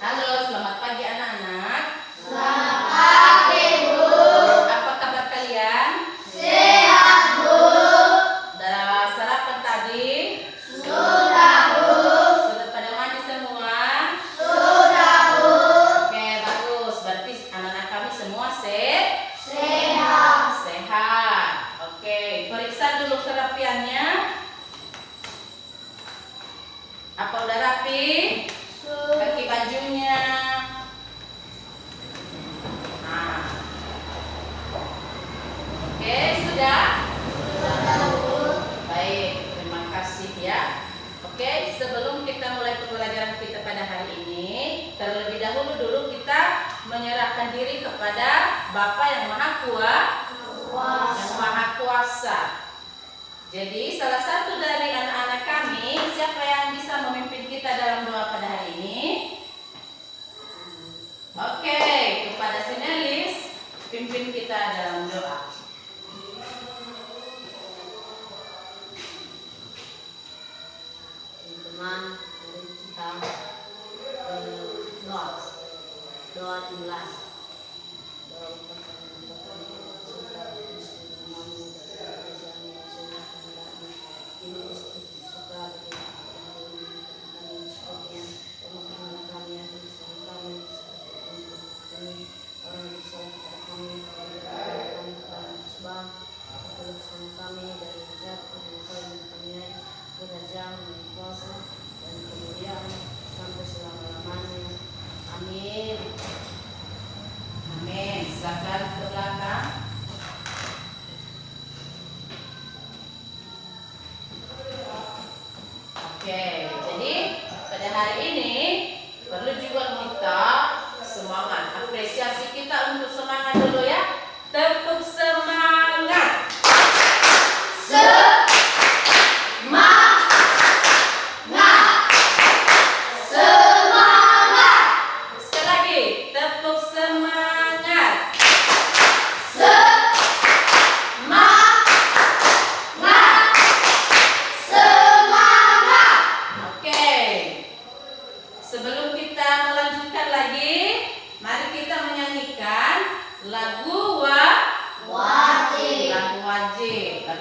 Halo, selamat pagi anak-anak. Selamat pagi, Bu. Apa kabar kalian? Sehat, Bu. Udah sarapan tadi? Sudah, Bu. Sudah pada mandi semua? Sudah, Bu. Oke, bagus. Berarti anak-anak kami semua sehat. Sehat. Oke, periksa dulu kerapiannya. Apa udah rapi? Kaki bajunya. Nah. Oke, sudah? Baik, terima kasih ya. Oke, sebelum kita mulai pembelajaran kita pada hari ini, terlebih dahulu dulu kita menyerahkan diri kepada Bapa yang Maha Kuasa. Jadi salah satu dari anak-anak kami, siapa yang bisa memimpin kita dalam doa pada hari ini? Oke, kepada Sinelis, pimpin kita dalam doa. Teman-teman, mari kita doa dimulai. Kami dari kerajaan dan kuasa dan kemuliaan sampai selama-lamanya. Amin. Amin. Silakan ke belakang. Oke, jadi pada hari ini perlu juga kita semangat. Apresiasi kita untuk semangat dulu ya. Tepuk semangat. Sekali lagi, tepuk semangat. Oke. Sebelum kita melanjutkan lagi, mari kita menyanyikan lagu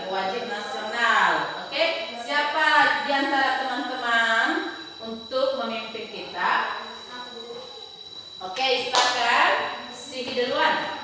wajib nasional. Oke, siapa di antara teman-teman untuk memimpin kita? Oke, silakan. Sidi duluan.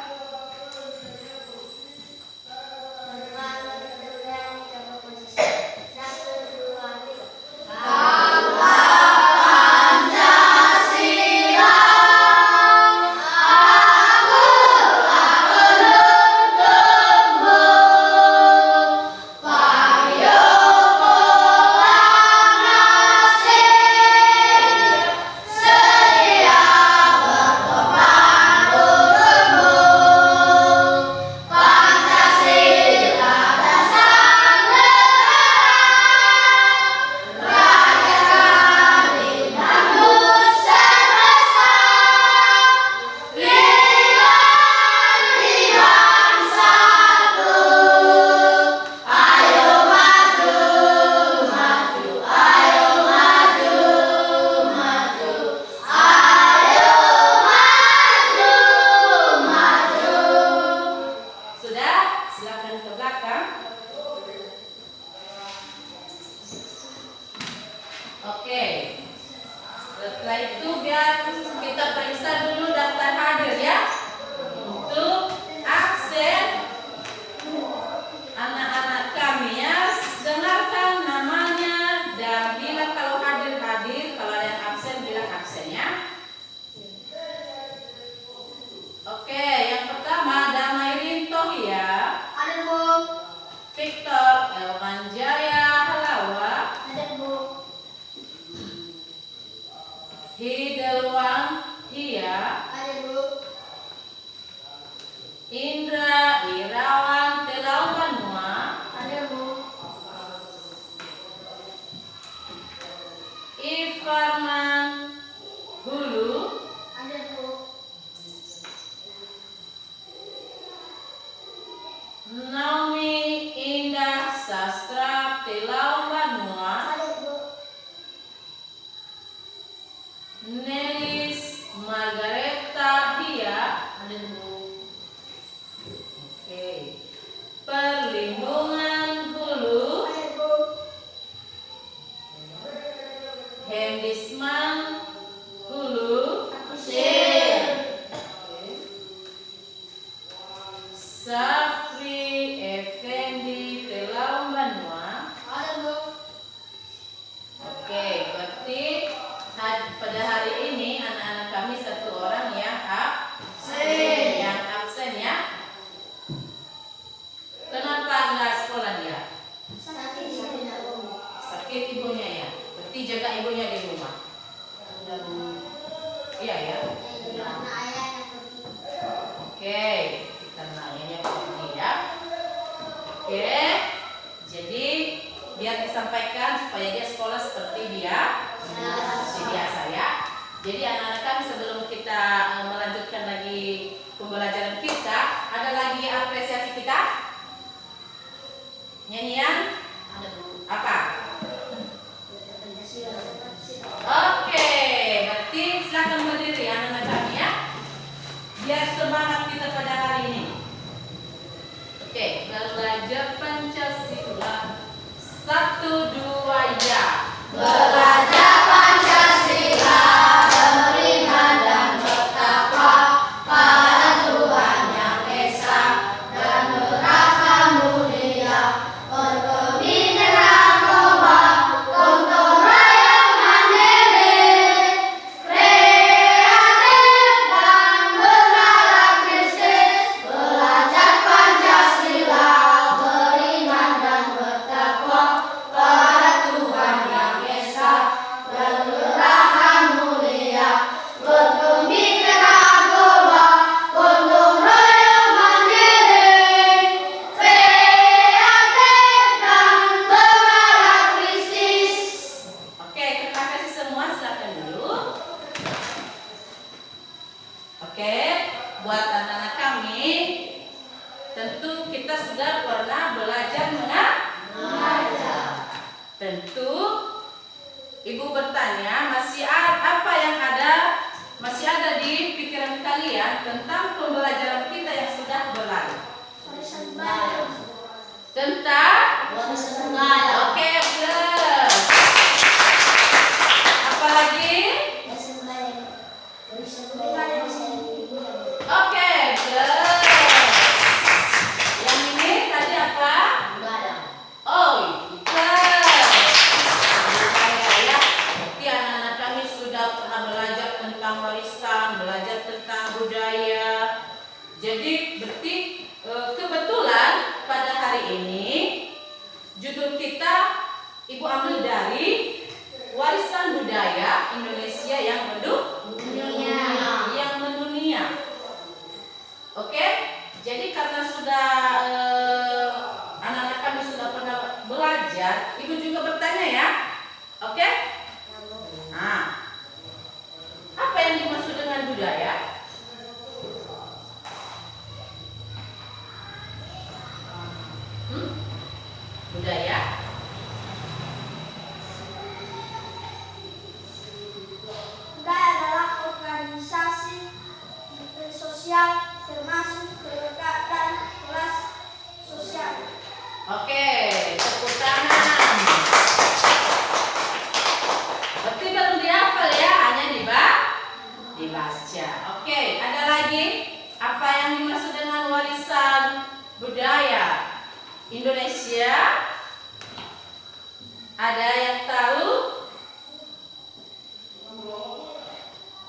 Sudah? Silakan ke belakang. Oke. Setelah itu biar kita periksa dulu daftar hadir ya. Untuk absen anak-anak kami ya, dengarkan namanya dan bilang kalau hadir, kalau ada yang absen bilang absen ya. Oke, yang pertama Damai Rintohia, Ada, Bu. Victor Elmanjaya Halawa, Ada, Bu. Hidelwang Hia, Ada, Bu. Indra Irawan Telaubanua, Ada, Bu. Ifarman Hulu, Ada, Bu. Naomi Indah Sastra Telaubanua, Ada, Bu. Nelis Hendisman Hulu Kusir. Safri Effendi Telaung Banua. Ada Bu. Oke, berarti pada hari ini anak-anak kami satu orang yang absen ya. Kenapa nggak sekolah dia? Sakit. Sakit ibunya ya. Berarti jaga ibunya di rumah. Iya ya. Karena ayahnya pergi. Oke, kita nanyanya pergi ya. Oke, jadi biar disampaikan supaya dia sekolah seperti biasa ya. Jadi anak-anak kami sebelum kita melanjutkan lagi pembelajaran kita, ada lagi apresiasi kita? Nyanyian? Ada Bu. Apa? Oke, berarti silakan berdiri anak-anak kami ya. Biar semangat kita pada hari ini. Oke, belajar Pancasila. 1, 2 ya. Belajar Pancasila, menerima dan bertakwa pada Tuhan Yang Esa dan beragam mulia, berkebinekaan global, gotong royong mandiri, kreatif dan bernalar kritis. Belajar Pancasila, beriman dan bertakwa pada Tuhan Yang Esa dan beragam mulia, berkebinekaan global, gotong royong mandiri, kreatif dan bernalar kritis. Oke, terima kasih semua. Silakan dulu. Oke, buat anak-anak kami, tentu kita sudah pernah belajar mengajar. Tentu Ibu bertanya, masih ada di pikiran kalian tentang pembelajaran kita yang sudah berlalu. Tentang oke, plus. Apalagi? Oke, plus. Yang ini tadi apa? Oh, plus. Ya. Berarti anak-anak kami sudah pernah belajar tentang warisan, belajar tentang budaya. Jadi berarti kebetulan pada hari ini judul kita Ibu ambil dari warisan budaya Indonesia yang mendunia. Oke, jadi karena sudah anak-anak kami sudah pernah belajar, Ibu juga bertanya ya. Oke? Nah, apa yang dimaksud dengan budaya? Budaya? Budaya adalah organisasi sosial termasuk kegiatan kelas sosial. Oke, tepuk tangan. Berarti belum dihafal ya, hanya dibaca. Oke, ada lagi apa yang dimaksud dengan warisan budaya Indonesia? Ada yang tahu?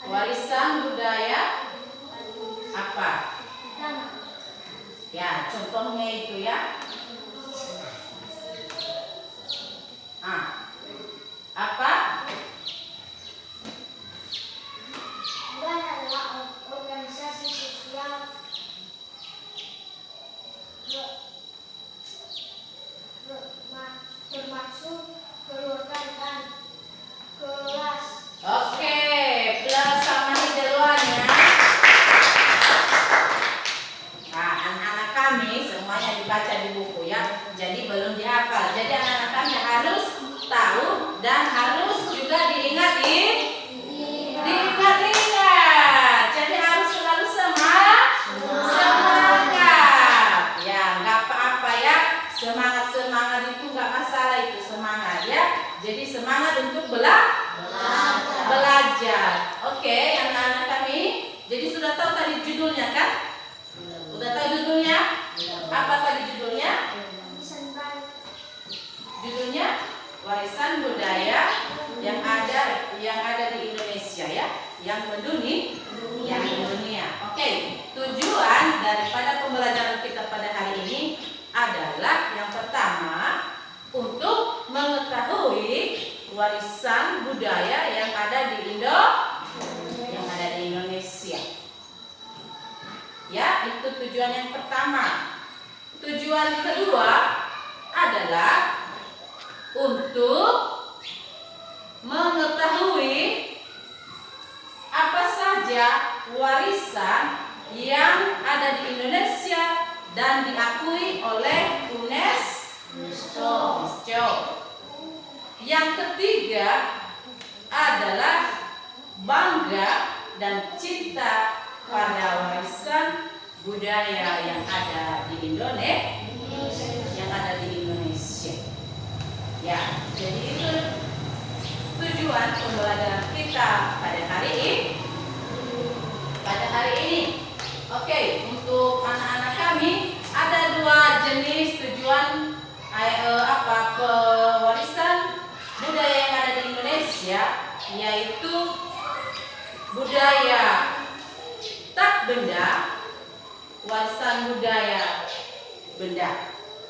Warisan budaya apa? Ya, contohnya itu ya. Apa? Budaya adalah organisasi sosial termasuk keluarga dan tadi judulnya kan? Udah tahu judulnya? Apa tadi judulnya? Judulnya warisan budaya yang ada di Indonesia ya, yang mendunia. Oke, tujuan daripada pembelajaran kita pada hari ini adalah yang pertama untuk mengetahui warisan budaya yang ada di Indonesia. Ya, itu tujuan yang pertama. Tujuan kedua adalah untuk mengetahui apa saja warisan yang ada di Indonesia dan diakui oleh UNESCO. Yang ketiga adalah bangga dan cinta pada warisan budaya yang ada di Indonesia. Ya, jadi itu tujuan pembelajaran kita pada hari ini. Oke, untuk anak-anak kami ada dua jenis tujuan warisan budaya yang ada di Indonesia, yaitu budaya tak benda, warisan budaya benda.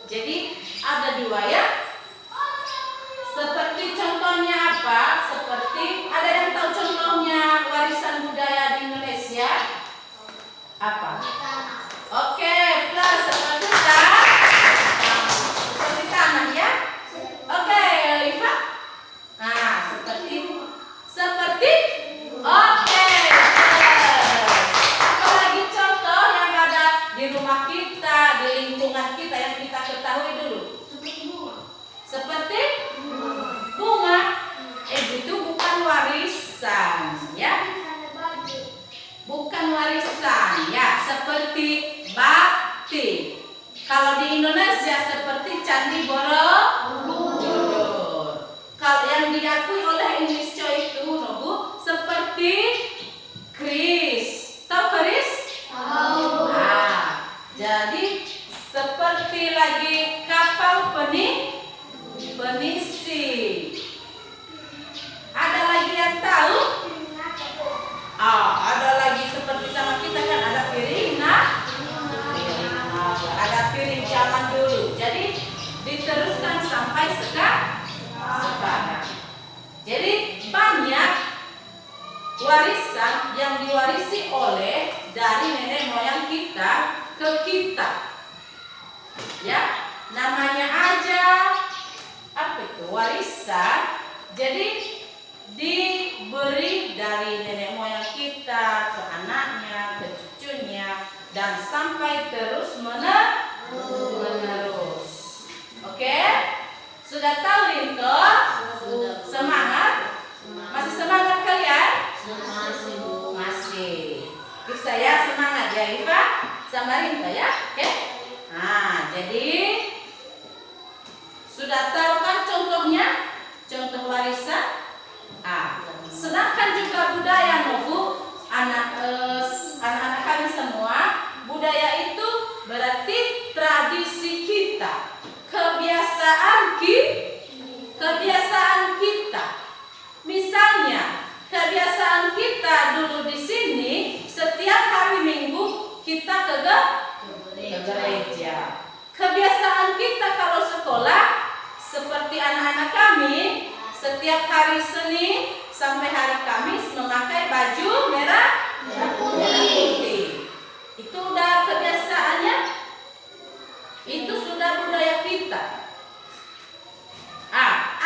Jadi ada dua ya. Seperti contohnya apa? Seperti ada yang tahu contohnya warisan budaya di Indonesia? Apa? Oke, plus seperti tanah ya. Oke, Iva. Nah, seperti oke. Apalagi contoh yang ada di rumah kita, di lingkungan kita yang kita ketahui dulu. Seperti bunga. Itu bukan warisan ya. Bukan warisan ya, seperti batik. Kalau di Indonesia seperti Candi Borobudur. Kalau yang diakui oleh UNESCO itu Nobu seperti keris. Tahu keris? Tahu. Nah, jadi seperti lagi kapal penisi. Ada lagi yang tahu? Ada lagi seperti sama kita kan ada piring ada piring zaman dulu. Jadi diteruskan sampai sekarang. Jadi banyak warisan yang diwarisi oleh dari nenek moyang kita ke kita. Ya, namanya aja apa itu? Warisan. Jadi diberi dari nenek moyang kita ke anaknya, ke cucunya, dan sampai terus menerus. Oke? Sudah tahu itu? Semangat? Masih semangat kalian? Masih. Bisa ya semangat ya Iva sama Rinta ya? Oke? Nah, jadi sudah tahu kan contohnya? Contoh warisan? Sedangkan juga budaya Nobu, anak-anak kami semua, budaya itu berarti tradisi kita, kebiasaan kita. Misalnya, kebiasaan kita dulu di sini setiap hari Minggu kita ke gereja. Kebiasaan kita kalau sekolah seperti anak-anak kami setiap hari Senin sampai hari Kamis memakai baju merah putih. Itu udah kebiasaannya. Itu sudah budaya kita.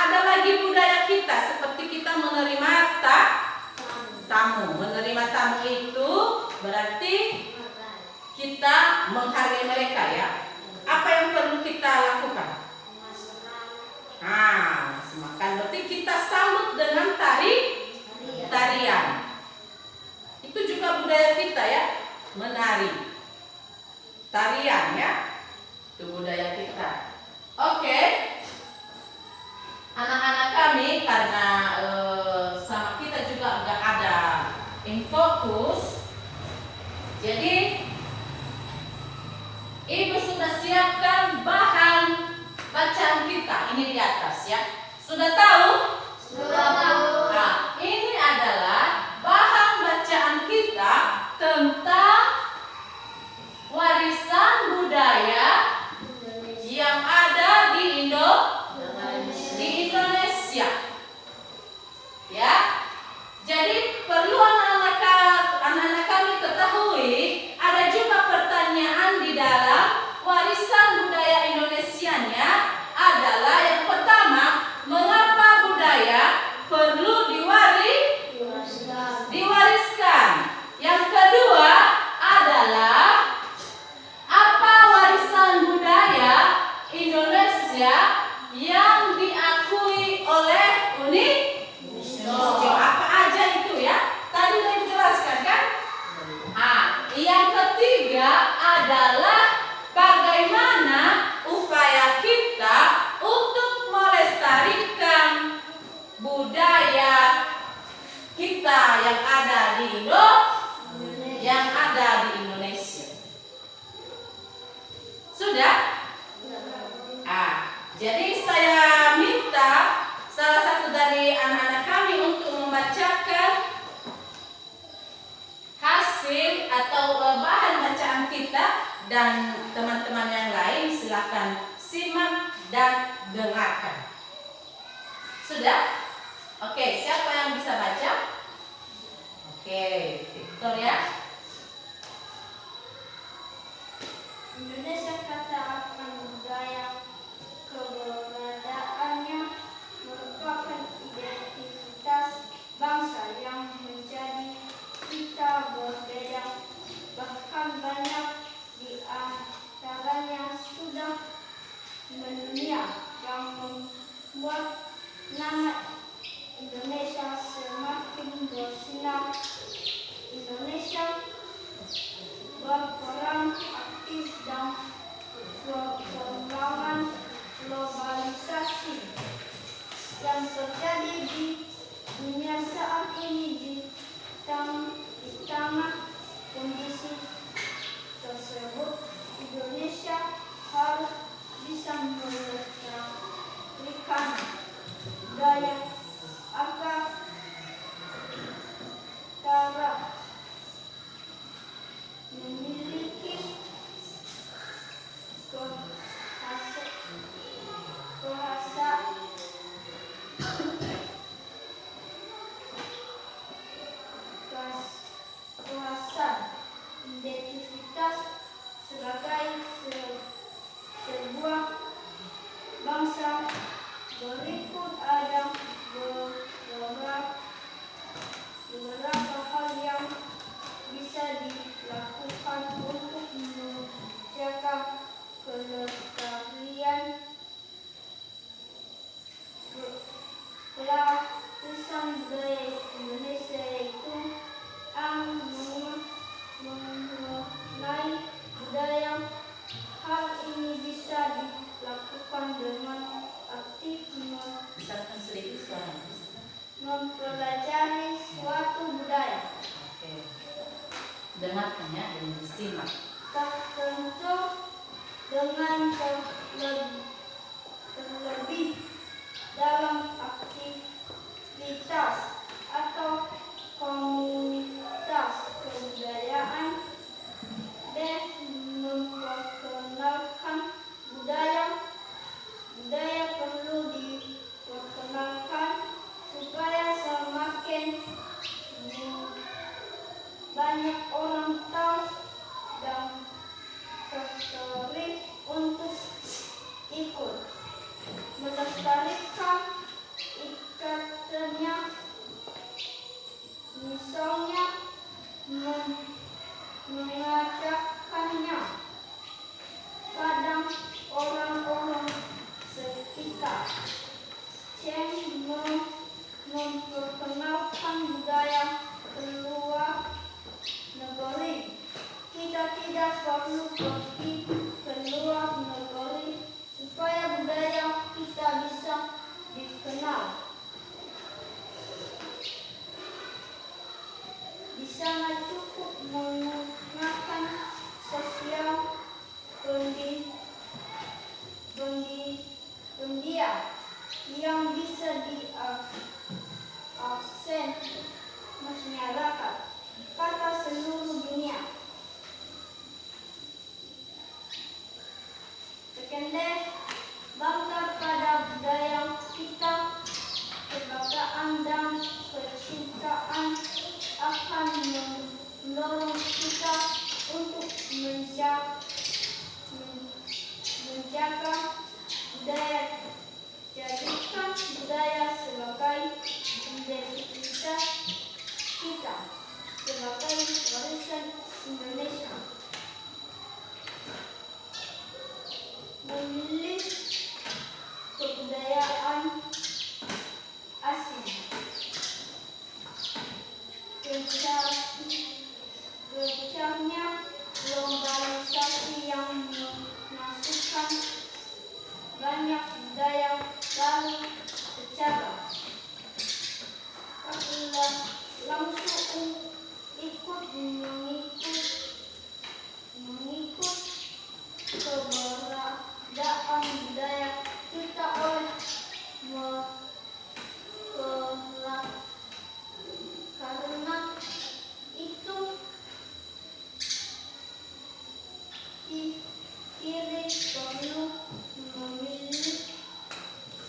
Ada lagi budaya kita seperti kita menerima tamu. Menerima tamu itu berarti kita menghargai mereka ya. Apa yang perlu kita lakukan? Makan. Berarti kita sambut dengan tarian. Itu juga budaya kita ya, menari. Tarian ya, itu budaya kita. Oke. Anak-anak kami karena sama kita juga nggak ada in fokus, Jadi Ibu sudah siapkan bahan bacaan kita. Ini di atas ya. Sudah tahu? Sudah tahu. Nah, ini adalah bahan bacaan kita tentang warisan budaya yang ada di Indonesia. Ya. Jadi perlu anak-anak kami ketahui ada juga pertanyaan di dalam warisan budaya Indonesianya adalah yang pertama, mengapa budaya perlu diwariskan? Yang kedua adalah apa warisan budaya Indonesia yang diakui oleh UNESCO? Apa aja itu ya? Tadi udah dijelaskan kan? Yang ketiga adalah bagaimana upaya kita untuk melestarikan budaya kita yang ada di Indonesia. Sudah? Jadi saya minta salah satu dari anak-anak kami untuk membacakan hasil atau bahan bacaan kita, dan teman-teman yang lain silakan simak dan dengarkan. Sudah? Oke, siapa yang bisa baca? Oke, Victor ya. Indonesia kata akan budaya, keberadaannya merupakan identitas bangsa yang menjadi kita berbeda, bahkan banyak di antaranya sudah mendunia yang membuat nama Indonesia semakin bersinar. Indonesia berperan aktif dalam perkembangan globalisasi yang terjadi di dunia saat ini. Di tengah kondisi tersebut, Indonesia harus bisa melestarikan budaya agar memiliki identitas sebagai sebuah bangsa. Berikut ada beberapa hal yang bisa dilakukan untuk menjaga kelestarian warisan budaya Indonesia, yaitu mengenai budaya. Hal ini bisa dilakukan dengan aktif mempelajari suatu budaya. Oke. Dengarkan ya dan disimak. Tentu dengan terlebih dalam aktivitas atau komunitas kebudayaan dan memperkenalkan budaya perlu diperkenalkan supaya semakin banyak orang tahu dan tertarik untuk ikut melestarikan ikatannya. Misalnya mengajarkannya pada orang-orang sekitar, memperkenalkan budaya keluar negeri. Kita tidak perlu pergi ke luar negeri supaya budaya kita bisa dikenal. Di sana cukup menggunakan warisan sosial pendiam yang bisa diakses masyarakat pada seluruh dunia. Sekendek bangga pada budaya kita, kebanggaan dan kecintaan akan mendorong kita untuk menjaga budaya, jadikan budaya sebagai identitas kita, sebagai warisan Indonesia. Memilih kebudayaan asing, gencarnya globalisasi yang memasukkan banyak budaya baru secara langsung ikut mengikut keberadaan budaya kita oleh karena itu kiri perlu memilih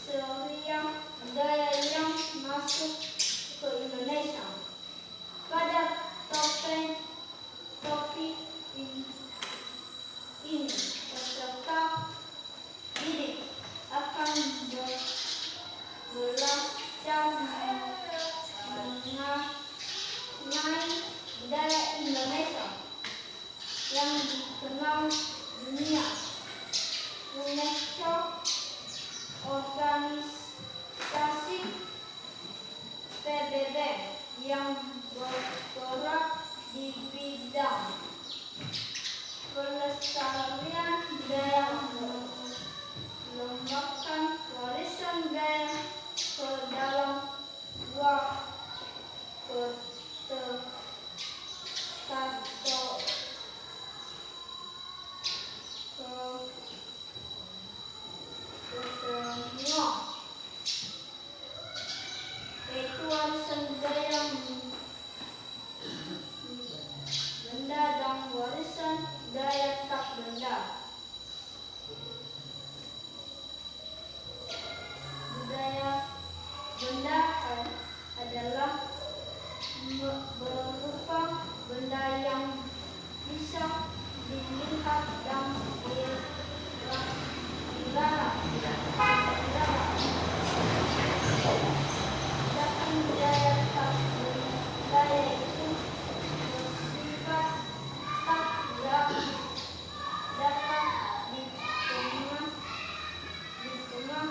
serial budaya yang masuk ke Indonesia. Pada topik ini peserta didik akan belajar mengenai budaya Indonesia yang dikenal dunia. UNESCO, organisasi PBB yang bergerak di bidang pelestarian budaya mengembangkan warisan budaya ke dalam dua yaitu warisan budaya benda dan warisan budaya tak benda. Budaya benda adalah berupa benda yang bisa dilihat dan diraba. Sedangkan budaya tak benda itu bersifat tak dapat dikenal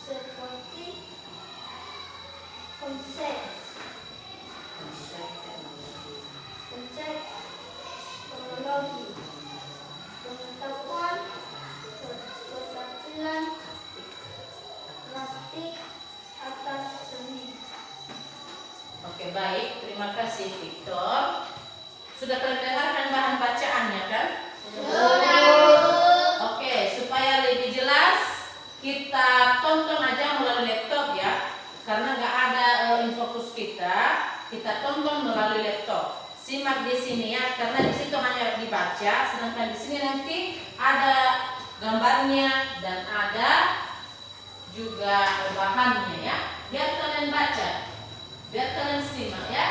seperti konsep teknologi, pengetahuan, keterampilan praktik atas seni. Oke, baik. Terima kasih, Victor. Sudah terdengarkan bahan bacaannya, kan? Oke, supaya lebih jelas, kita tonton aja melalui laptop ya. Karena nggak ada infokus kita tonton melalui laptop. Simak di sini ya, karena di situ hanya dibaca, sedangkan di sini nanti ada gambarnya dan ada juga bahannya ya. Biar kalian baca, biar kalian simak ya.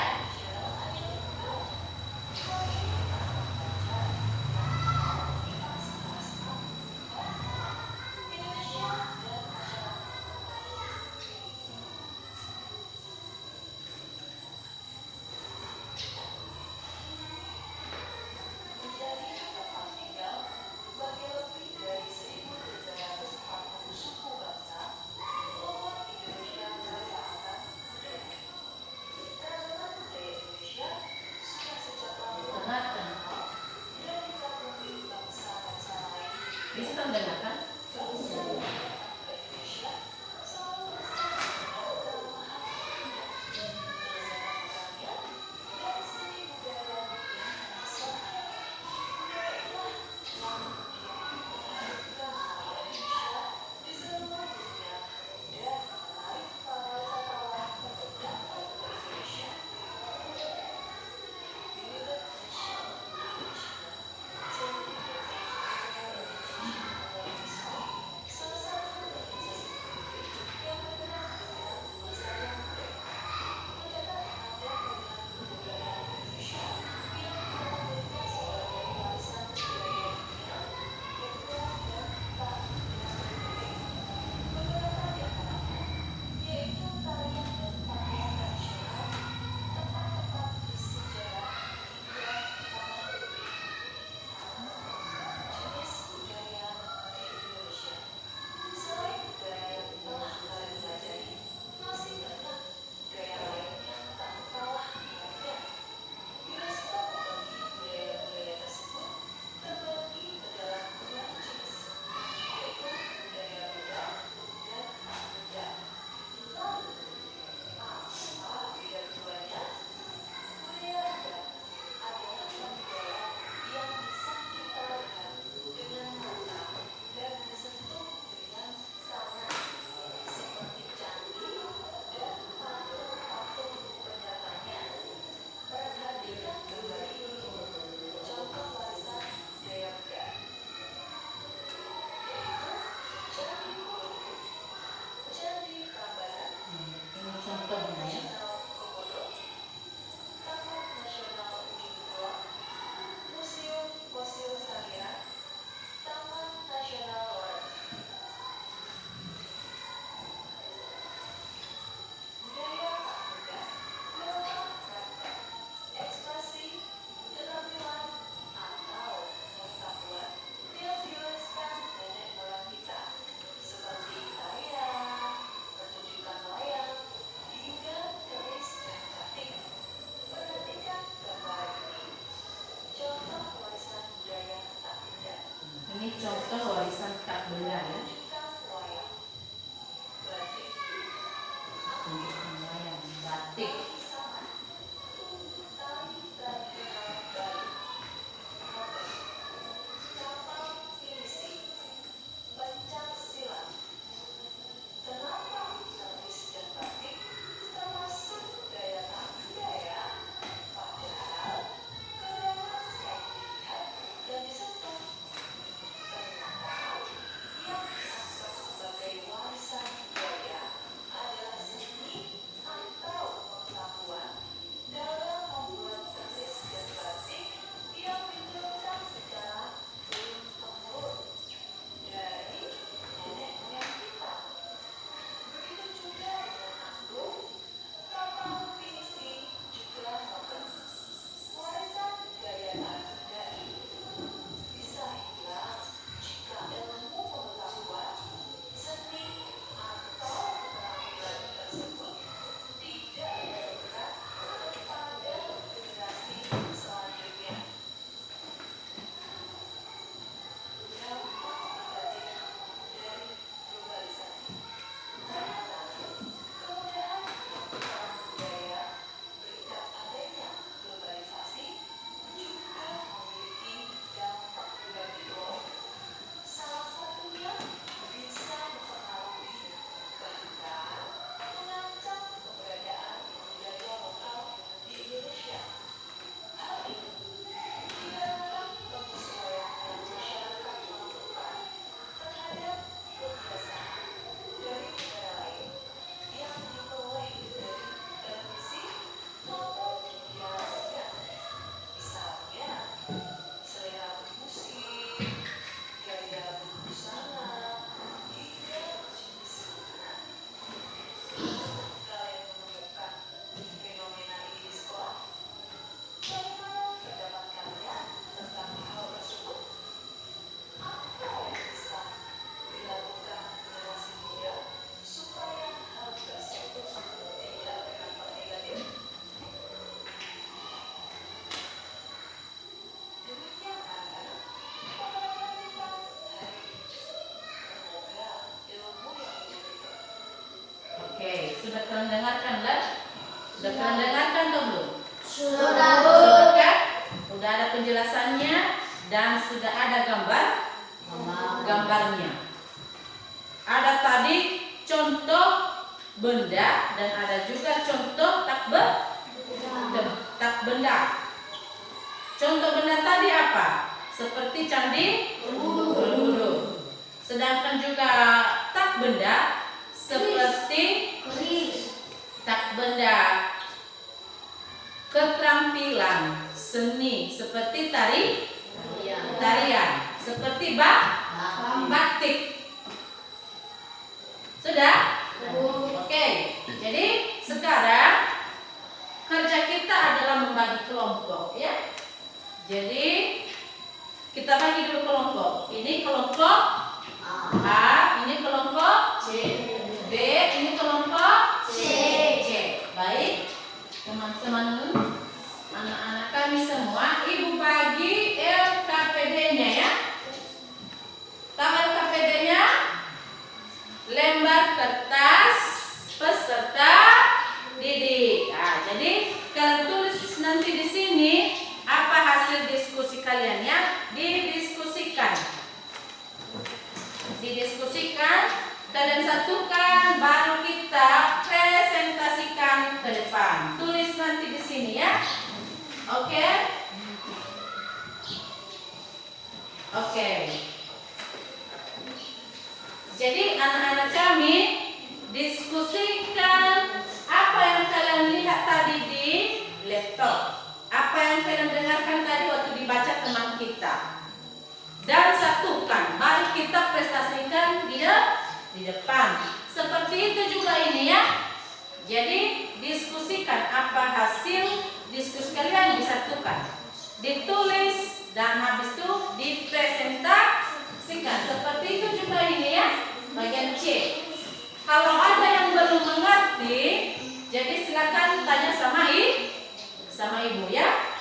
Bisa terdengarkan? kalian dengarkan lah? Sudah kalian dengarkan atau belum? Sudah. Sudah kan? Udah ada penjelasannya dan sudah ada gambarnya. Ada tadi contoh benda dan ada juga contoh tak benda. Contoh benda tadi apa? Seperti candi Borobudur. Sedangkan juga tak benda seperti tak benda keterampilan seni seperti tarian, seperti batik. Sudah? Oke. Jadi sekarang kerja kita adalah membagi kelompok, ya. Jadi kita bagi dulu kelompok. Ini kelompok A, ini kelompok B, ini kelompok C. Baik, teman-teman, anak-anak kami semua, Ibu bagi LKPD-nya ya. Tahu LKPD-nya? Lembar kertas peserta didik. Nah, jadi kalian tulis nanti di sini apa hasil diskusi kalian ya. Didiskusikan, kalian satukan, baru kita presentasikan ke depan. Tulis nanti di sini ya. Oke? Oke. Jadi anak-anak kami diskusikan apa yang kalian lihat tadi di laptop, apa yang kalian dengarkan tadi waktu dibaca teman kita, dan satukan, mari kita prestasikan di depan. Seperti itu juga ini ya. Jadi diskusikan apa hasil diskusi kalian, disatukan, ditulis, dan habis itu dipresentasikan. Seperti itu juga ini ya. Bagian C. Kalau ada yang belum mengerti, jadi silakan tanya sama ibu ya.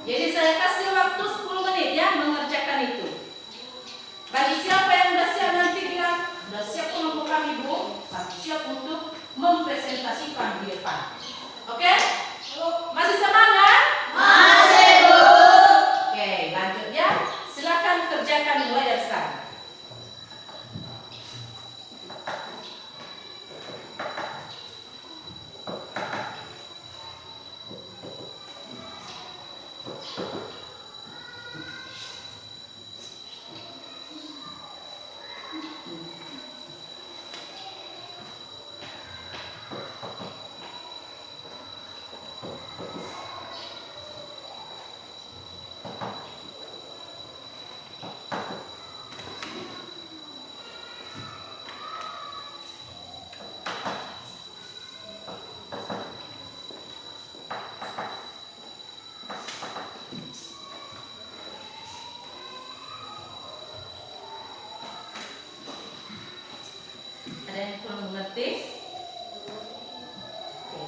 Jadi saya kasih waktu 10 menit ya mengerjakan itu. Bagi siapa yang sudah siap nanti bilang, sudah siap kelompok kami Bu, siap untuk mempresentasikan di depan. Oke? Masih semangat? Masih, Bu. Oke, lanjut ya. Silakan kerjakan mulai dari sekarang. Ada yang kurang mengerti? Oke.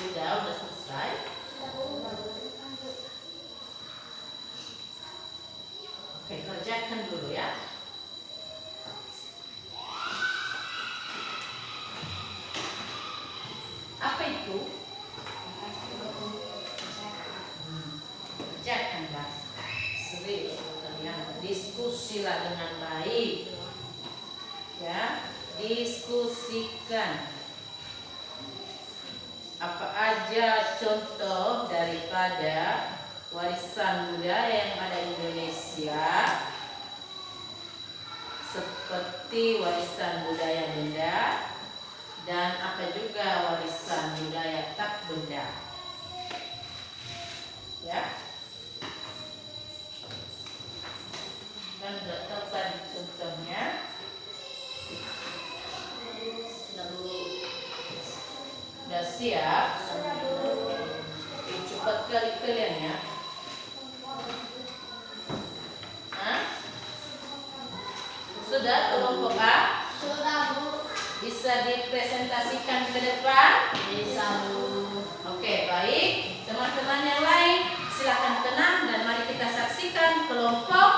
Sudah selesai. Oke, kerjakan dulu ya. Apa itu? Kerjakan, Mbak. Serius kalian. Diskusilah dengan baik. Ya, diskusikan. Apa aja contoh daripada warisan budaya yang ada di Indonesia, seperti warisan budaya benda dan apa juga warisan budaya tak benda. Ya, kan sudah tahu tadi contohnya. Sudah siap? Cepat kali kalian ya. Hah? Sudah kelompok A? Sudah, Bu. Bisa dipresentasikan ke depan? Bisa, Bu. Oke, baik. Teman-teman yang lain silakan tenang dan mari kita saksikan kelompok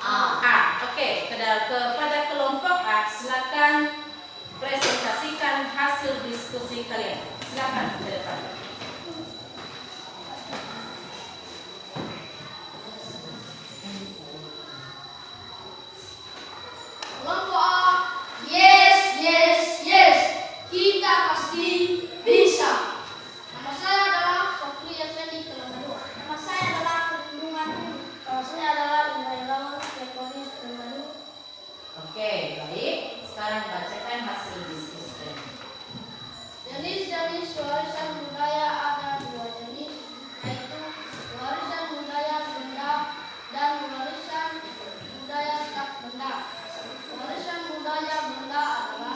A. Oke, kepada kelompok A silakan presentasikan hasil diskusi kalian. Silakan ke depan. Kelompok A. Yes, yes, yes. Kita pasti bisa. Nama saya adalah Sofri Effendi Kelembaru. Nama saya adalah Perlindungan. Nama saya adalah Indrayawan Lekonis Kelembaru. Oke, baik. Sekarang bacakan hasil diskusi. Jenis-jenis warisan budaya ada dua jenis, yaitu warisan budaya benda dan warisan budaya tak benda. Warisan budaya benda adalah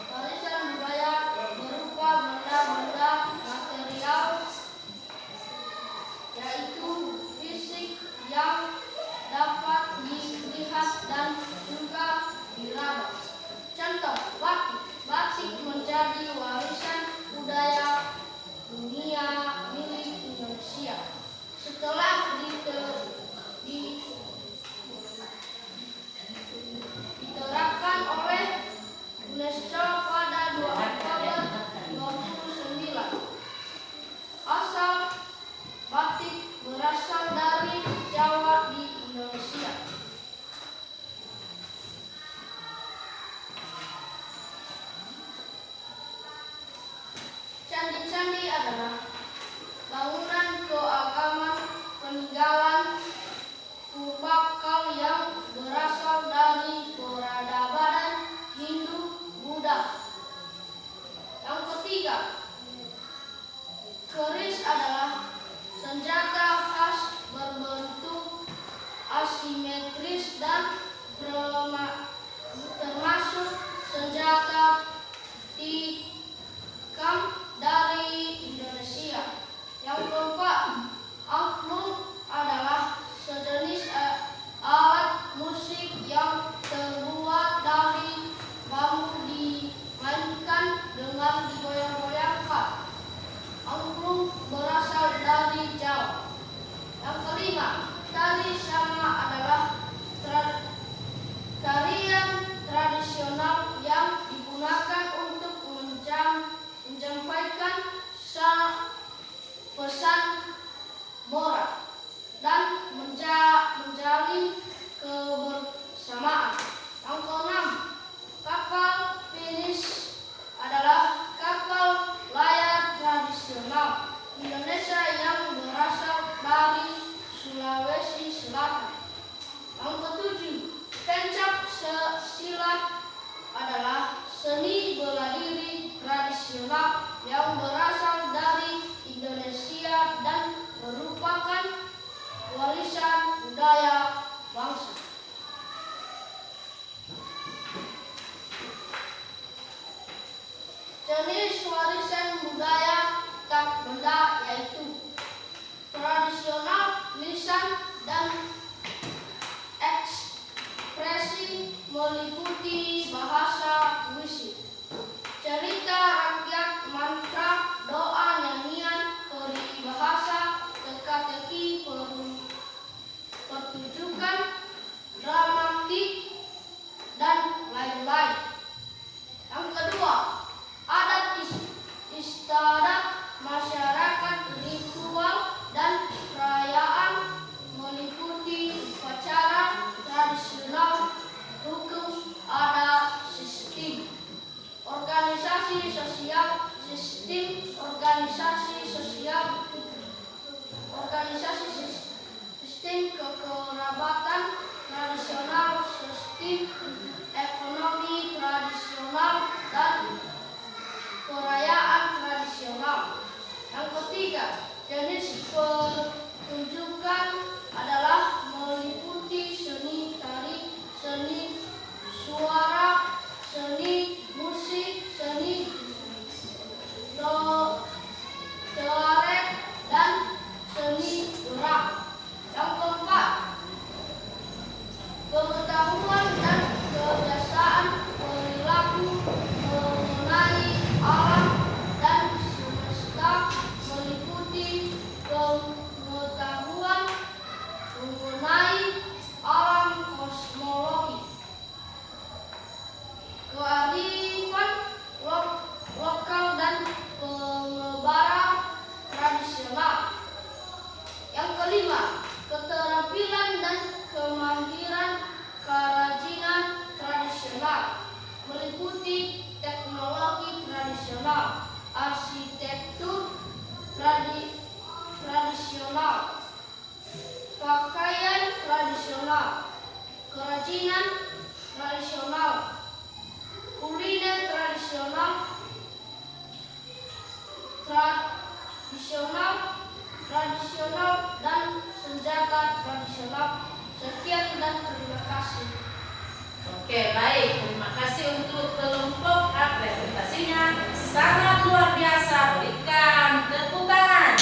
warisan budaya berupa benda-benda material, yaitu fisik yang dapat dilihat dan juga diraba. Contoh, batik. Batik menjadi warisan budaya dunia milik Indonesia setelah diterapkan oleh UNESCO pada 2 Oktober 2009. Asal batik berasal dari Jawa di Indonesia. Candi-candi adalah bangunan keagamaan peninggalan purbakala yang berasal dari peradaban Hindu-Buddha. Yang ketiga, keris adalah senjata khas berbentuk asimetris dan termasuk senjata tikam dari Indonesia. Yang keempat, angklung adalah sejenis alat musik yang terbuat dari bambu dimainkan dengan digoyang-goyangkan. Angklung berasal dari Jawa. Yang kelima, tari sama adalah tarian tradisional yang digunakan untuk menyampaikan pesan moral dan menjalin kebersamaan. Yang keenam, kapal finish adalah kapal layar tradisional Indonesia yang berasal dari Sulawesi Selatan. Yang ketujuh, pencak silat adalah seni bela diri tradisional yang berasal dari Indonesia dan merupakan warisan budaya bangsa. Jenis warisan budaya tak benda yaitu tradisional, lisan, dan ekspresi meliputi bahasa puisi, cerita rakyat, mantra, doa, nyanyian, organisasi sosial, sistem organisasi sosial, sistem kekerabatan tradisional, sistem ekonomi tradisional, dan perayaan tradisional. Yang ketiga, jenis pertunjukan adalah meliputi seni tari, seni suara, seni musik, seni teater, dan seni gerak. Yang keempat, pengetahuan dan kebiasaan perilaku mengenai alam dan semesta meliputi pengetahuan mengenai alam kosmologi, kearifan lokal dan pengebaran tradisional. Yang kelima, keterampilan dan kemahiran kerajinan tradisional meliputi teknologi tradisional, arsitektur tradisional, pakaian tradisional, kerajinan tradisional, kuliner tradisional, dan senjata tradisional. Sekian dan terima kasih. Oke, baik. Terima kasih untuk kelompok A. Presentasinya sangat luar biasa. Berikan tepuk tangan.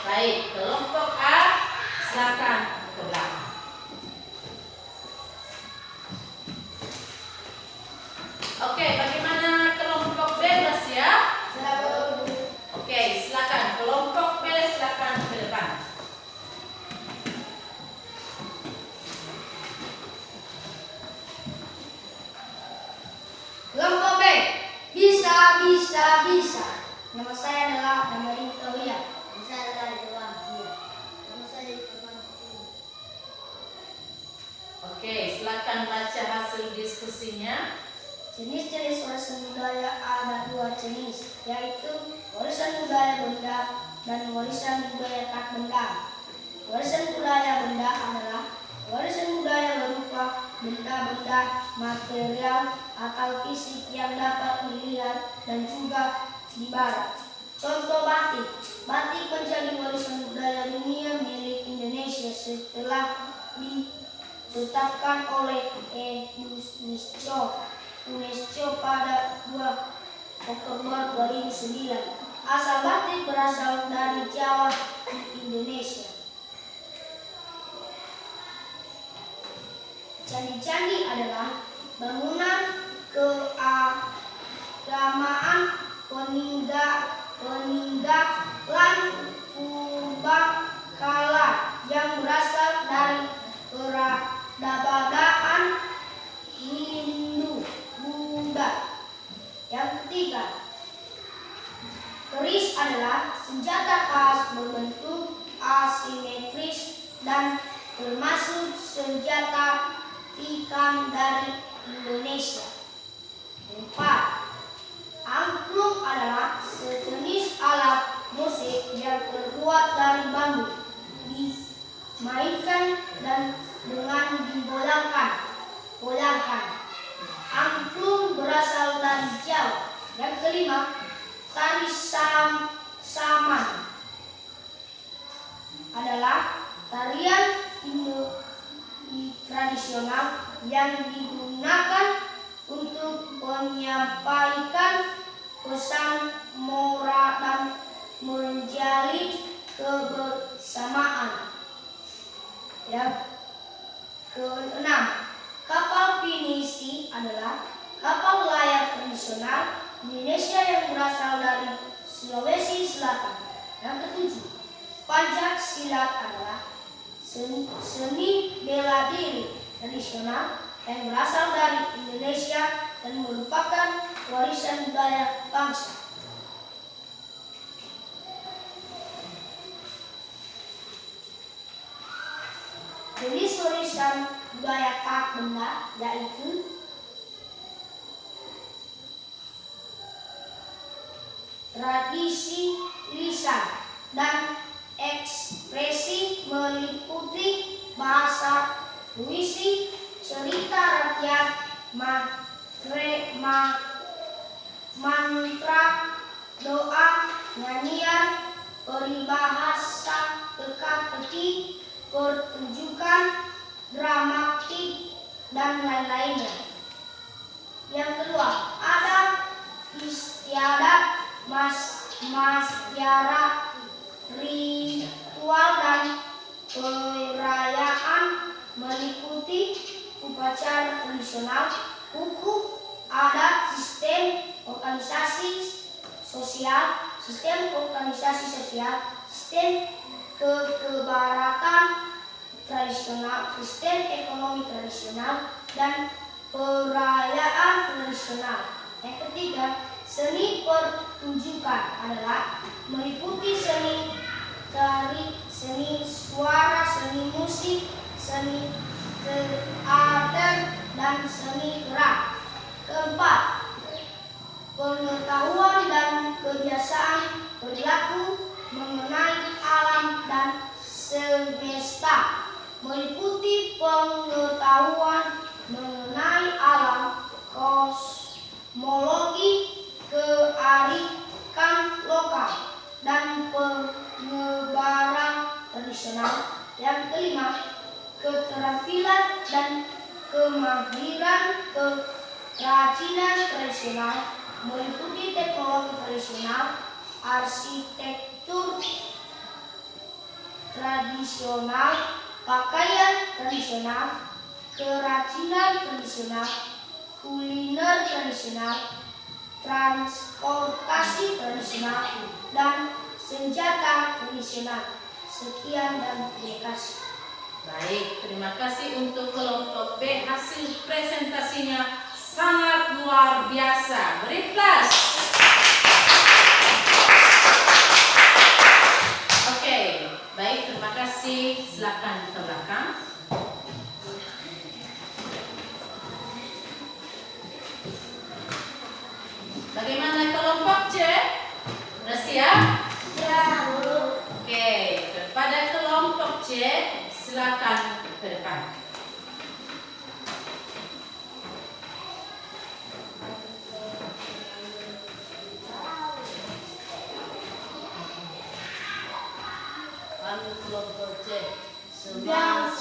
Baik, kelompok A, silakan ke belakang. Oke, bagaimana kelompok B, Mas ya? Oke, silakan kelompok B, silakan ke depan. Kelompok B, bisa. Nama saya adalah Namarin Tauhia. Nama saya adalah Ridwan. Nama saya Irfan. Oke, silakan baca hasil diskusinya. Jenis-jenis warisan budaya ada dua jenis, yaitu warisan budaya benda dan warisan budaya tak benda. Warisan budaya benda adalah warisan budaya berupa benda-benda material atau fisik yang dapat dilihat dan juga dibaca. Contoh batik. Batik menjadi warisan budaya dunia milik Indonesia setelah ditetapkan oleh UNESCO pada 2 Oktober 2009. Asal batik berasal dari Jawa di Indonesia. Candi-candi adalah bangunan keagamaan peninggalan purbakala yang berasal dari peradaban Hindu Buddha. Yang ketiga, keris adalah senjata khas berbentuk asimetris dan termasuk senjata tikam dari Indonesia. 4. Angklung adalah sejenis alat musik yang terbuat dari bambu, dimainkan dan dengan dibolangkan. Angklung berasal dari Jawa. Yang kelima, tari saman adalah tarian tradisional yang digunakan untuk menyampaikan pesan moral dan menjalin kebersamaan. Yang keenam, kapal pinisi adalah kapal layar tradisional Indonesia yang berasal dari Sulawesi Selatan. Yang ketujuh, pencak silat adalah seni bela diri tradisional yang berasal dari Indonesia dan merupakan warisan budaya bangsa. Jenis warisan budaya tak benda yaitu tradisi lisan dan ekspresi meliputi bahasa, puisi, cerita rakyat, mantra, doa, nyanyian, peribahasa teka-teki, pertunjukan, dramatik, dan lain-lainnya. Yang kedua, ada istiadat, masyarakat, ritual, dan perayaan meliputi upacara tradisional, hukum, adat, sistem organisasi sosial, sistem kekebalan tradisional, sistem ekonomi tradisional, dan perayaan tradisional. Yang ketiga, seni pertunjukan adalah meliputi seni tari, seni suara, seni musik, seni teater, dan seni gerak. Keempat, pengetahuan dan kebiasaan perilaku mengenai alam dan semesta, meliputi pengetahuan mengenai alam, kosmologi, kearifan lokal, dan penyebaran tradisional. Yang kelima, keterampilan dan kemahiran kerajinan tradisional, meliputi teknologi tradisional, arsitektur tradisional, pakaian tradisional, kerajinan tradisional, kuliner tradisional, transportasi tradisional, dan senjata tradisional. Sekian dan terima kasih. Baik, terima kasih untuk kelompok B. Hasil presentasinya sangat luar biasa. Beri plus. Oke, baik, terima kasih. Silakan ke belakang. Bagaimana kelompok C? Sudah siap? Ya, Bu. Oke, kepada kelompok C, silakan ke depan. Kami kelompok C. Senang.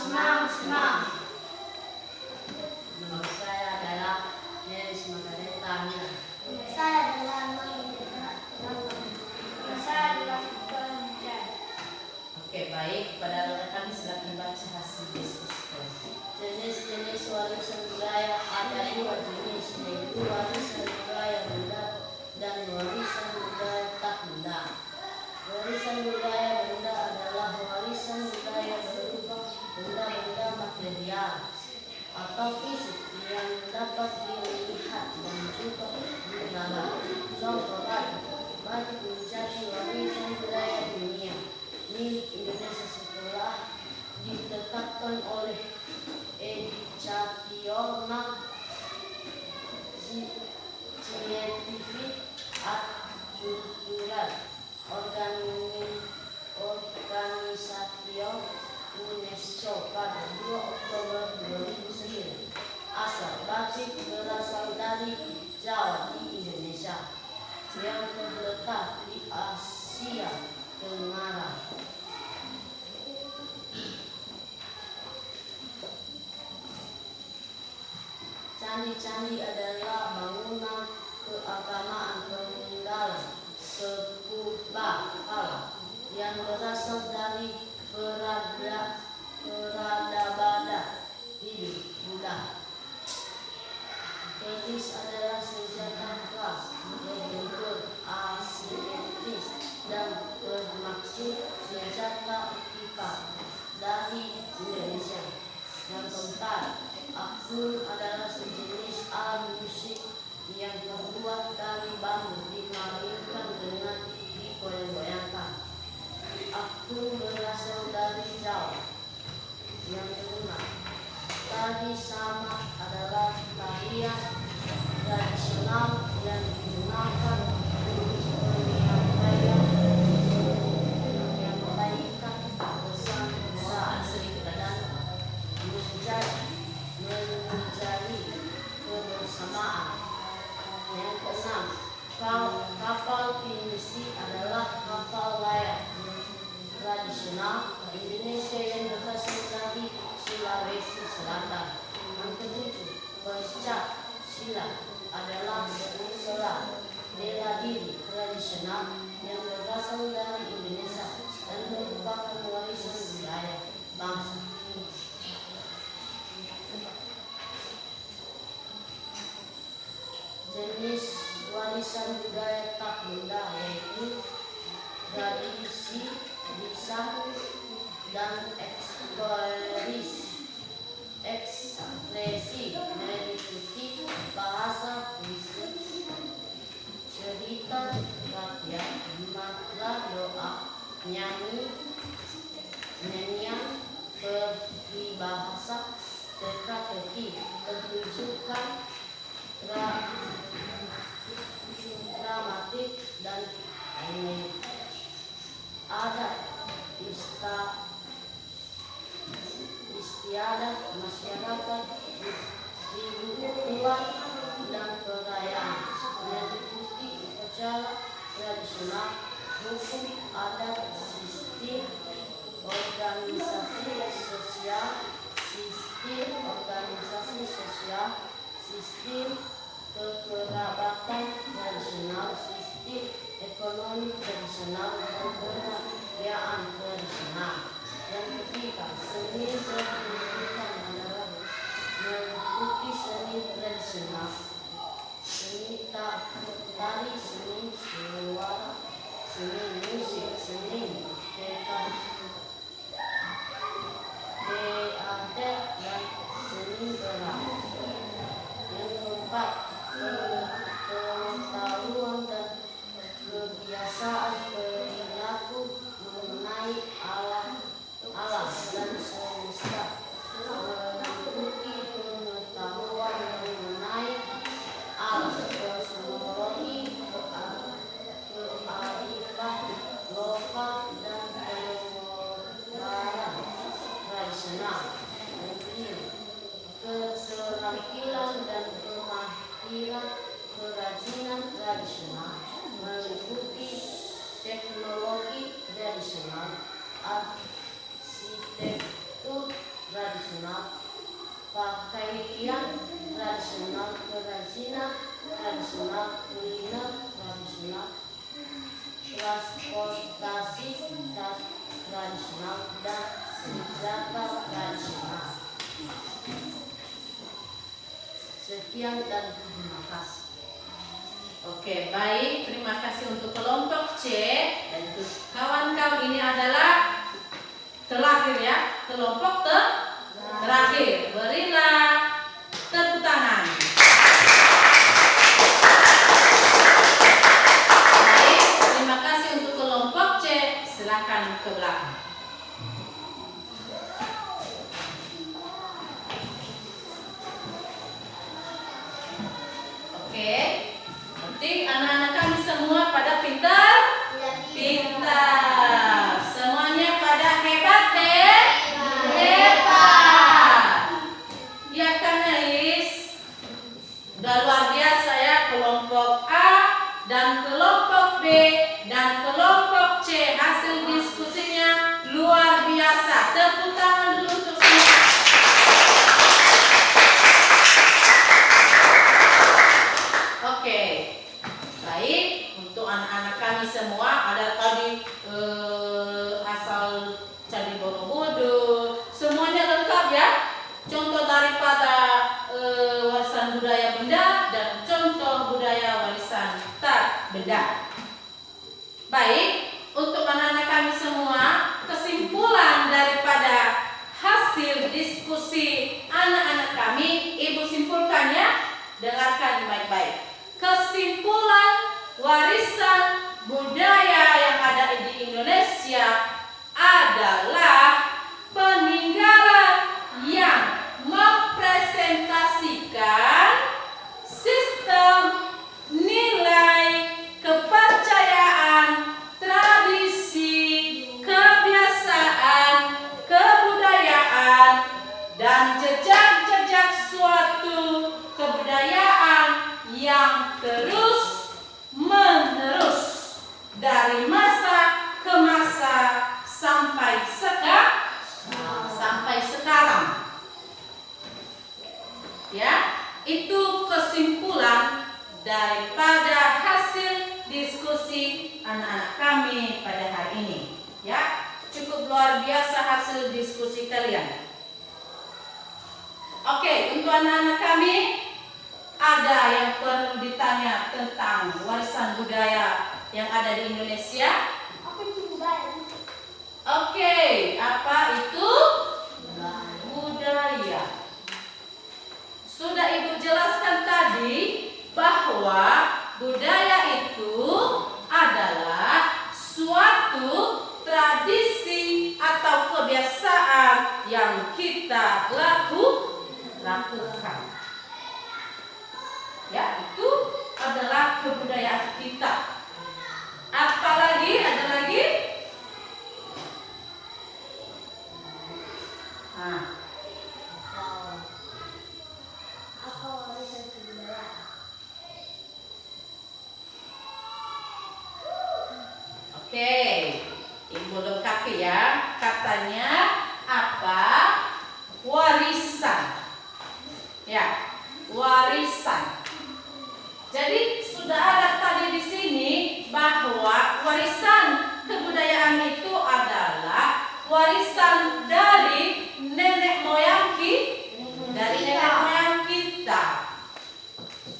Nama saya adalah Yeris Margareta Amina. Saya adalah Oke, baik. Pada rekan silakan baca hasil diskusi. Jenis-jenis warisan budaya ada dua jenis, yaitu warisan budaya benda dan warisan budaya tak benda. Warisan budaya benda adalah warisan budaya berupa benda-benda material atau fisik yang dapat dilihat dan juga dipegang. Contoh batu menjadi warisan budaya dunia milik Indonesia setelah ditetapkan oleh Educational Scientific Cultural Organisation UNESCO pada 2 Oktober 2009. Asal batik berasal dari Jawa di Indonesia yang terletak di Asia Tenggara. Candi-candi adalah bangunan keagamaan peninggalan sepurbakala yang berasal dari peradaban hidup Buddha. Keris adalah senjata keras berbentuk asimetris dan bermaksud senjata ikat dari Indonesia. Yang keempat, akun adalah sejenis alat musik yang terbuat dari bambu dimainkan dengan digoyang-goyangkan. Akun berasal dari Jawa. Yang kelima, tari samak adalah tarian tradisional yang digunakan untuk keagamaan. Yang keenam, kapal pinisi adalah kapal layar tradisional Indonesia yang berasal dari Sulawesi Selatan. Yang ketujuh, pencak silat adalah seni bela diri tradisional yang berasal dari Indonesia dan merupakan warisan budaya bangsa. Jenis warisan budaya tak benda yaitu tradisi, lisan, dan ekspresi meliputi bahasa, puisi, cerita rakyat, mantra, doa, nyanyian, peribahasa, teka-teki, pertunjukan dramatik, dan adat istiadat masyarakat, ritual, dan perayaan meliputi upacara tradisional, hukum adat, sistem organisasi sosial, sistem kekerabatan tradisional, sistem ekonomi tradisional, dan kebudayaan tradisional. Yang ketiga, seni pendidikan adalah meliputi seni tradisional, seni tari, seni suara, seni musik, seni teater, dan seni gerak. Yang keempat, pengetahuan dan kebiasaan perilaku mengenai alam dan semesta, meliputi pengetahuan mengenai alam, kosmologi, kearifan lokal, dan pengorbanan tradisional. Yang kelima, keterampilan dan kemahiran kerajinan tradisional, meliputi teknologi tradisional, arsitektur tradisional, pakaian tradisional, kerajinan tradisional, kuliner tradisional, transportasi tradisional, dan senjata tradisional. Sekian dan terima kasih. Oke, baik. Terima kasih untuk kelompok C. Dan untuk kawan-kawan ini adalah terakhir ya. Kelompok terakhir. Berilah tepuk tangan. Baik, terima kasih untuk kelompok C. Silakan ke belakang. Oke. Berarti anak-anak kami semua pada pintar? Pintar. Semuanya pada hebat deh? Hebat. Ya kan Elis? Udah luar biasa ya kelompok A dan kelompok B dan kelompok C. Hasil diskusinya luar biasa. Tepuk tangan dulu untuk semua. Oke. Baik, untuk anak-anak kami semua ada tadi asal Candi Borobudur, semuanya lengkap ya. Contoh daripada warisan budaya benda dan contoh budaya warisan tak benda. Baik, untuk anak-anak kami semua, kesimpulan daripada hasil diskusi anak-anak kami, Ibu simpulkan ya. Dengarkan baik-baik. Kesimpulan warisan budaya yang ada di Indonesia adalah peninggalan yang mempresentasikan sistem nilai, kepercayaan, tradisi, kebiasaan, kebudayaan, dan jejak-jejak suatu kebudayaan yang terus menerus dari masa ke masa sampai sekarang. Ya, itu kesimpulan daripada hasil diskusi anak-anak kami pada hari ini. Ya, cukup luar biasa hasil diskusi kalian. Oke, untuk anak-anak kami, ada yang perlu ditanya tentang warisan budaya yang ada di Indonesia? Apa itu budaya? Oke, apa itu? Budaya. Sudah Ibu jelaskan tadi bahwa budaya itu adalah suatu tradisi atau kebiasaan yang kita lakukan. Ya, itu adalah kebudayaan kita. Apalagi ada lagi? Nah, Apa warisan kebudayaan? oke. Ibu lengkapi ya. Katanya apa? Warisan. Ya, warisan. Jadi sudah ada tadi di sini bahwa warisan kebudayaan itu adalah warisan dari nenek moyang kita.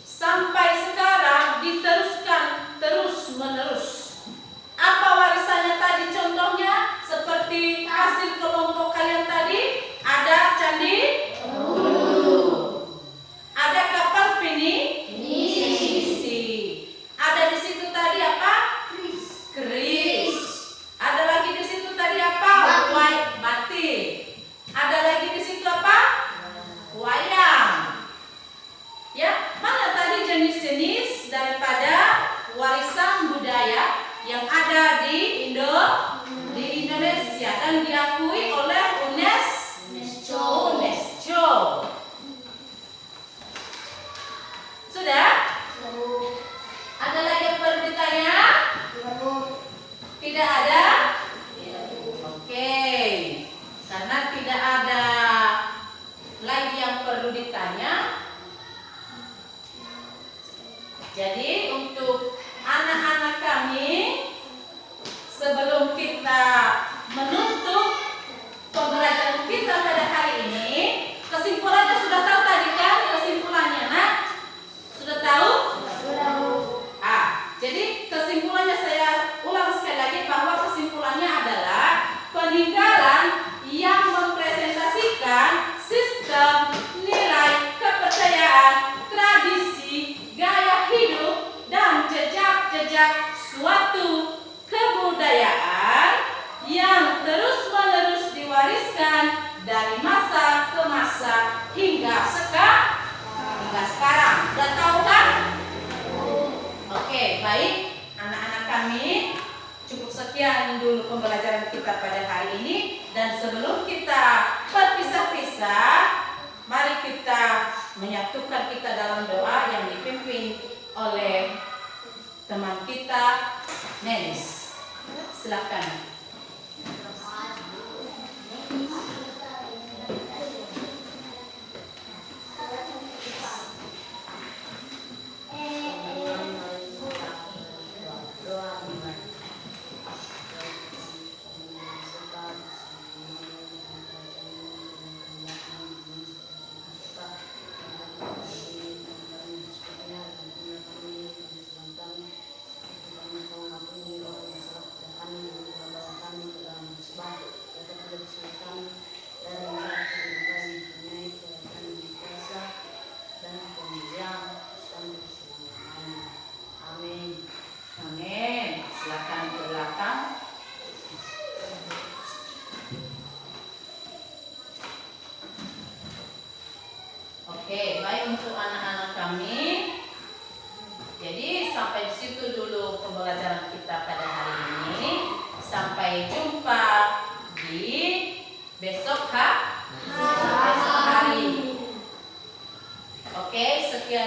Sampai sekarang diteruskan terus menerus. Apa warisannya tadi contohnya? Seperti hasil kelompok kalian tadi, ada candi ada kapal pinisi. Ada di situ tadi apa? Keris. Ada lagi di situ tadi apa? Batik. Ada lagi di situ apa? Wayang. Ya, mana tadi jenis-jenis daripada warisan budaya yang ada di Indonesia dan diakui oleh UNESCO. Sudah? Ada lagi yang perlu ditanya? Tidak ada? Oke. Karena tidak ada lagi yang perlu ditanya, jadi untuk anak-anak kami, sebelum kita menutup pembelajaran kita pada hari ini, kesimpulannya sudah tahu tadi kan? Kesimpulannya, nak? Sudah tahu? Jadi kesimpulannya saya ulang sekali lagi bahwa kesimpulannya adalah peninggalan yang mempresentasikan sistem, nilai, kepercayaan, tradisi, gaya hidup, dan jejak-jejak suatu kebudayaan yang terus-menerus diwariskan dari masa ke masa hingga sekarang. Sudah tahu kan? Oke, baik anak-anak kami, cukup sekian dulu pembelajaran kita pada hari ini. Dan sebelum kita berpisah-pisah, mari kita menyatukan kita dalam doa yang dipimpin oleh teman kita, Nenis. Silakan.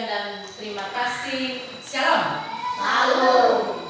Sekian dan terima kasih. Shalom. Shalom.